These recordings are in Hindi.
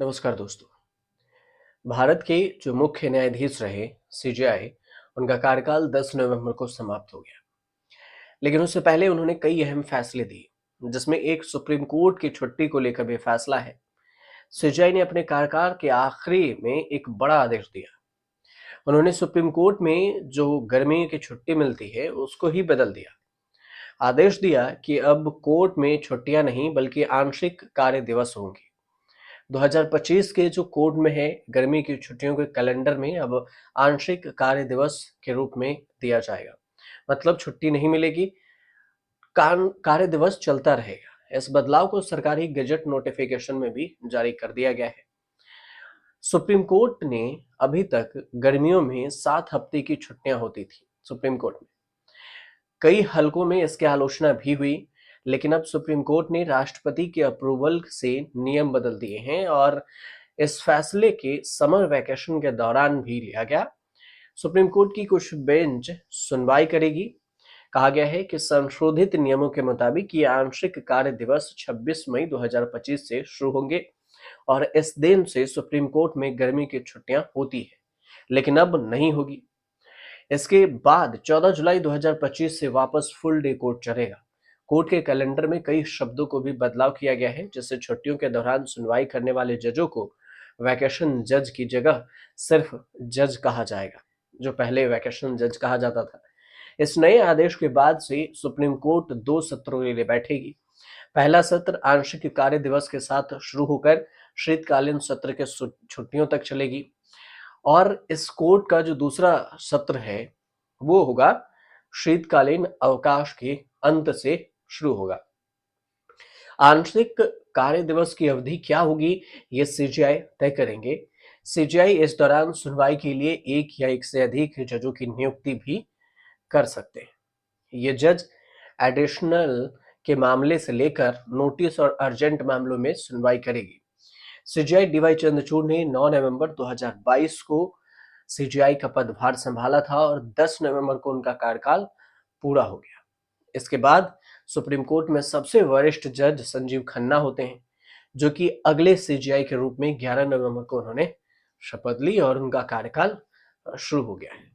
नमस्कार दोस्तों। भारत के जो मुख्य न्यायाधीश रहे सीजेआई, उनका कार्यकाल 10 नवंबर को समाप्त हो गया। लेकिन उससे पहले उन्होंने कई अहम फैसले दिए, जिसमें एक सुप्रीम कोर्ट की छुट्टी को लेकर भी फैसला है। सीजेआई ने अपने कार्यकाल के आखिरी में एक बड़ा आदेश दिया। उन्होंने सुप्रीम कोर्ट में जो गर्मी की छुट्टी मिलती है उसको ही बदल दिया। आदेश दिया कि अब कोर्ट में छुट्टियां नहीं बल्कि आंशिक कार्य दिवस होंगी। 2025 के जो कोड में है, गर्मी की छुट्टियों के कैलेंडर में अब आंशिक कार्य दिवस के रूप में दिया जाएगा। मतलब छुट्टी नहीं मिलेगी, कार्य दिवस चलता रहेगा। इस बदलाव को सरकारी गजट नोटिफिकेशन में भी जारी कर दिया गया है। सुप्रीम कोर्ट ने अभी तक गर्मियों में 7 हफ्ते की छुट्टियां होती थी। सुप्रीम कोर्ट में कई हलकों में इसकी आलोचना भी हुई, लेकिन अब सुप्रीम कोर्ट ने राष्ट्रपति के अप्रूवल से नियम बदल दिए हैं और इस फैसले के समर वैकेशन के दौरान भी लिया गया। सुप्रीम कोर्ट की कुछ बेंच सुनवाई करेगी। कहा गया है कि संशोधित नियमों के मुताबिक ये आंशिक कार्य दिवस 26 मई 2025 से शुरू होंगे और इस दिन से सुप्रीम कोर्ट में गर्मी की छुट्टियां होती है, लेकिन अब नहीं होगी। इसके बाद 14 जुलाई 2025 से वापस फुल डे कोर्ट चलेगा। कोर्ट के कैलेंडर में कई शब्दों को भी बदलाव किया गया है, जिससे छुट्टियों के दौरान सुनवाई करने वाले जजों को वैकेशन जज की जगह सिर्फ जज कहा जाएगा, जो पहले वैकेशन जज कहा जाता था। इस नए आदेश के बाद से सुप्रीम कोर्ट 2 सत्रों के लिए बैठेगी। पहला सत्र आंशिक कार्य दिवस के साथ शुरू होकर शीतकालीन सत्र के छुट्टियों तक चलेगी और इस कोर्ट का जो दूसरा सत्र है वो होगा शीतकालीन अवकाश के अंत से शुरू होगा। आंशिक कार्य दिवस की अवधि क्या होगी, ये सीजीआई तय करेंगे। सीजीआई इस दौरान सुनवाई के लिए एक या एक से अधिक जजों की नियुक्ति भी कर सकते हैं। ये जज एडिशनल के मामले से लेकर नोटिस और अर्जेंट मामलों में सुनवाई करेगी। सीजीआई डीवाई चंद्रचूड़ ने 9 नवंबर 2022 को सीजीआई का पदभार संभाला था और 10 नवंबर को उनका कार्यकाल पूरा हो गया। इसके बाद सुप्रीम कोर्ट में सबसे वरिष्ठ जज संजीव खन्ना होते हैं, जो कि अगले सीजीआई के रूप में 11 नवंबर को उन्होंने शपथ ली और उनका कार्यकाल शुरू हो गया है।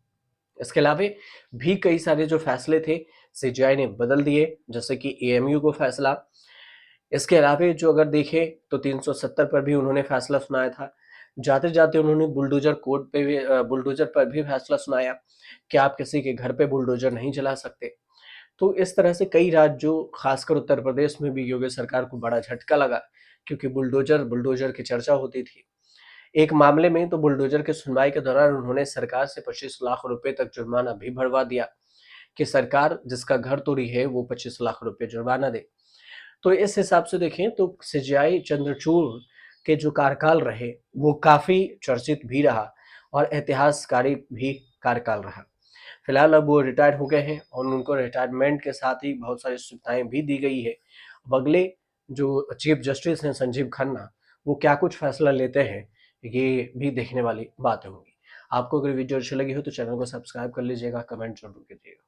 इसके अलावा भी कई सारे जो फैसले थे सीजीआई ने बदल दिए, जैसे कि एएमयू को फैसला। इसके अलावा जो अगर देखें तो 370 पर भी उन्होंने फैसला सुनाया था। जाते जाते उन्होंने बुलडोजर कोड पे भी बुलडोजर पर भी फैसला सुनाया कि आप किसी के घर पे बुलडोजर नहीं चला सकते। तो इस तरह से कई राज्यों, खासकर उत्तर प्रदेश में भी योगी सरकार को बड़ा झटका लगा, क्योंकि बुलडोजर बुलडोजर की चर्चा होती थी। एक मामले में तो बुलडोजर की सुनवाई के दौरान उन्होंने सरकार से 25 लाख रुपए तक जुर्माना भी भरवा दिया कि सरकार जिसका घर तोड़ी है वो 25 लाख रुपए जुर्माना दे। तो इस हिसाब से देखें तो सीजीआई चंद्रचूड़ के जो कार्यकाल रहे वो काफी चर्चित भी रहा और ऐतिहासिकारी भी कार्यकाल रहा। फिलहाल अब वो रिटायर हो गए हैं और उनको रिटायरमेंट के साथ ही बहुत सारी सुविधाएं भी दी गई है। अब अगले जो चीफ जस्टिस हैं संजीव खन्ना, वो क्या कुछ फैसला लेते हैं, ये भी देखने वाली बातें होंगी। आपको अगर वीडियो अच्छी लगी हो तो चैनल को सब्सक्राइब कर लीजिएगा, कमेंट जरूर कीजिएगा।